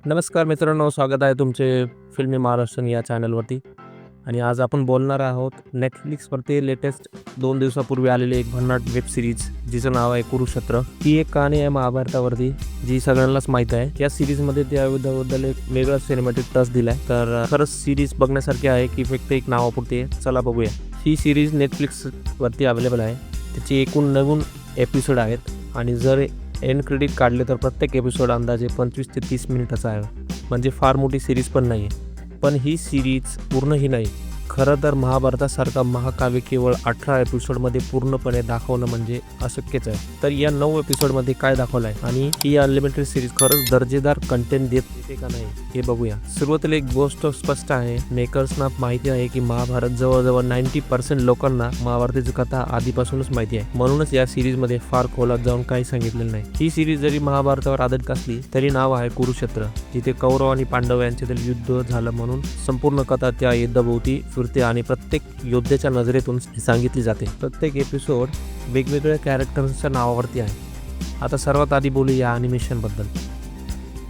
नमस्कार मित्रांनो, स्वागत आहे तुमचे फिल्मी महाराष्ट्र या चॅनलवरती. आणि आज आपण बोलणार आहोत नेटफ्लिक्सवरती लेटेस्ट 2 दिवसापूर्वी आलेली एक भन्नाट वेब सिरीज जिचं नाव आहे कुरुक्षेत्र. ही एक कहाणी आहे महाभारतावरती जी सगळ्यांनाच माहीत आहे. या सिरीजमध्ये त्या युद्धाबद्दल एक वेगळा सिनेमॅटिक टच दिलाय. तर खरंच सिरीज बघण्यासारखी आहे की फक्त एक नावापुरती आहे. चला बघूया. ही सिरीज नेटफ्लिक्सवरती अवेलेबल आहे. त्याची एकूण 9 एपिसोड आहेत आणि जर एंड क्रेडिट काढले तर प्रत्येक एपिसोड अंदाजे 25 ते 30 मिनिटाचा आहे. म्हणजे फार मोठी सिरीज पण नाही आहे. पण ही सिरीज पूर्णही नाही. खरं तर महाभारतासारखा महाकाव्य केवळ 18 एपिसोडमध्ये पूर्णपणे दाखवणं म्हणजे अशक्यच आहे. तर या 9 एपिसोडमध्ये काय दाखवलं आहे आणि ही अनलिमिटेड सिरीज खरंच दर्जेदार कंटेंट देते का नाही हे बघूया. सुरुवातीला एक गोष्ट स्पष्ट आहे. मेकर्सना माहिती आहे की महाभारत जवळजवळ 90% लोकांना महाभारताची कथा आधीपासूनच माहिती आहे. म्हणूनच या सिरीजमध्ये फार खोलात जाऊन काही सांगितलेलं नाही. ही सिरीज जरी महाभारतावर आधारित असली तरी नाव आहे कुरुक्षेत्र, जिथे कौरव आणि पांडव यांच्यातील युद्ध झालं म्हणून संपूर्ण कथा त्या युद्धाभोवती फिरते आणि प्रत्येक योद्ध्याच्या नजरेतून सांगितली जाते. प्रत्येक एपिसोड वेगवेगळ्या कॅरेक्टर्सच्या नावावरती आहे. आता सर्वात आधी बोलूया ॲनिमेशन बद्दल.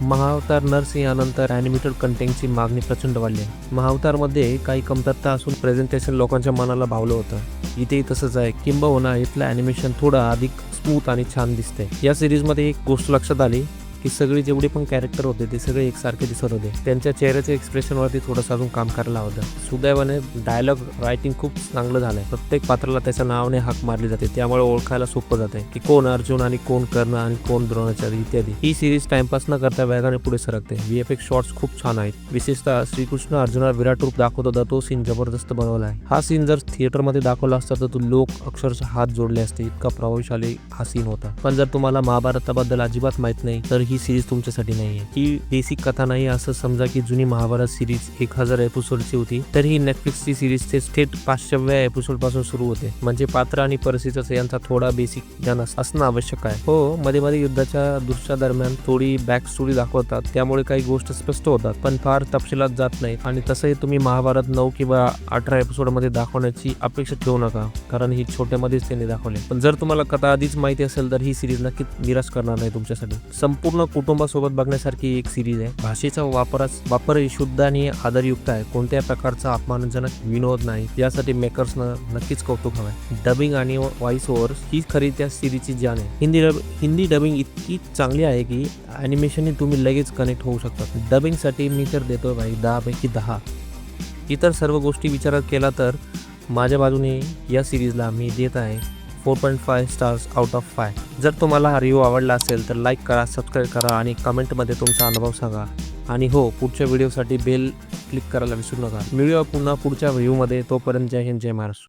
महाअवतार नरसिंहानंतर ॲनिमेटेड कंटेंटची मागणी प्रचंड वाढली आहे. महाअवतारमध्ये काही कमतरता असून प्रेझेंटेशन लोकांच्या मनाला भावलं होतं. इथेही तसंच आहे. किंबहुना इथलं ॲनिमेशन थोडं अधिक स्मूथ आणि छान दिसतंय. या सिरीजमध्ये एक गोष्ट लक्षात आली की सगळे जेवढे पण कॅरेक्टर होते ते सगळे एकसारखे दिसत होते. त्यांच्या चेहऱ्याच्या एक्सप्रेशनवरती थोडंसं अजून काम करायला होतं. सुदैवाने डायलॉग रायटिंग खूप चांगलं झालंय. प्रत्येक पात्राला त्याच्या नावाने हाक मारली जाते, त्यामुळे ओळखायला सोपं जाते की कोण अर्जुन आणि कोण कर्ण आणि कोण द्रोणाचार्य इत्यादी. ही सिरीज टाइमपास न करता वेगाने पुढे सरकते. VFX शॉट्स खूप छान आहेत. विशेषतः श्रीकृष्ण अर्जुनाला विराट रूप दाखवत होता तो सीन जबरदस्त बनवला आहे. हा सीन जर थिएटरमध्ये दाखवला असता तर लोक अक्षरशः हात जोडले असते, इतका प्रभावशाली हा सीन होता. पण जर तुम्हाला महाभारताबद्दल अजिबात माहित नाही तर ही सिरीज तुमच्यासाठी नाहीये. ही बेसिक कथा नाही असं समजा की जुनी महाभारत सिरीज 1000 एपिसोडची होती तर ही नेटफ्लिक्सची सिरीज थेट 500व्या एपिसोड पासून सुरू होते. म्हणजे पात्र आणि परिस्थितीचा यांचा थोडा बेसिक ज्ञान असणं आवश्यक आहे. हो, मध्ये मध्ये युद्धाच्या दृश्या दरम्यान थोडी बॅक स्टोरी दाखवतात, त्यामुळे काही गोष्ट स्पष्ट होतात पण फार तपशिलात जात नाहीत. आणि तसंही तुम्ही महाभारत 9 किंवा 18 एपिसोड मध्ये दाखवण्याची अपेक्षा ठेवू नका, कारण ही छोट्यामध्येच त्यांनी दाखवले. पण जर तुम्हाला कथा आधीच माहिती असेल तर ही सिरीज नक्कीच निराश करणार नाही तुमच्यासाठी. संपूर्ण कुटुंबासोबत बघण्यासारखी एक सिरीज आहे. भाषेचा वापरही शुद्ध आणि आदरयुक्त आहे. कोणत्या प्रकारचा अपमानजनक विनोद नाही. यासाठी मेकर्सनं नक्कीच कौतुक हवंय. डबिंग आणि व्हॉइस ओव्हर ही खरी त्या सिरीजची जान आहे. हिंदी डबिंग इतकी चांगली आहे की ॲनिमेशनने तुम्ही लगेच कनेक्ट होऊ शकता. डबिंगसाठी मी तर देतोय भाई 10 पैकी 10. इतर सर्व गोष्टी विचारात केला तर माझ्या बाजूने या सिरीजला मी देत आहे 4.5 स्टार्स आउट ऑफ 5. जर तुम्हाला हा रिव्ह्यू आवडला असेल तर लाईक करा, सबस्क्राईब करा आणि कमेंटमध्ये तुमचा अनुभव सांगा. आणि हो, पुढच्या व्हिडिओसाठी बेल क्लिक करायला विसरू नका. मिळूया पुन्हा पुढच्या व्हिडिओमध्ये. तोपर्यंत जय हिंद, जय महाराष्ट्र.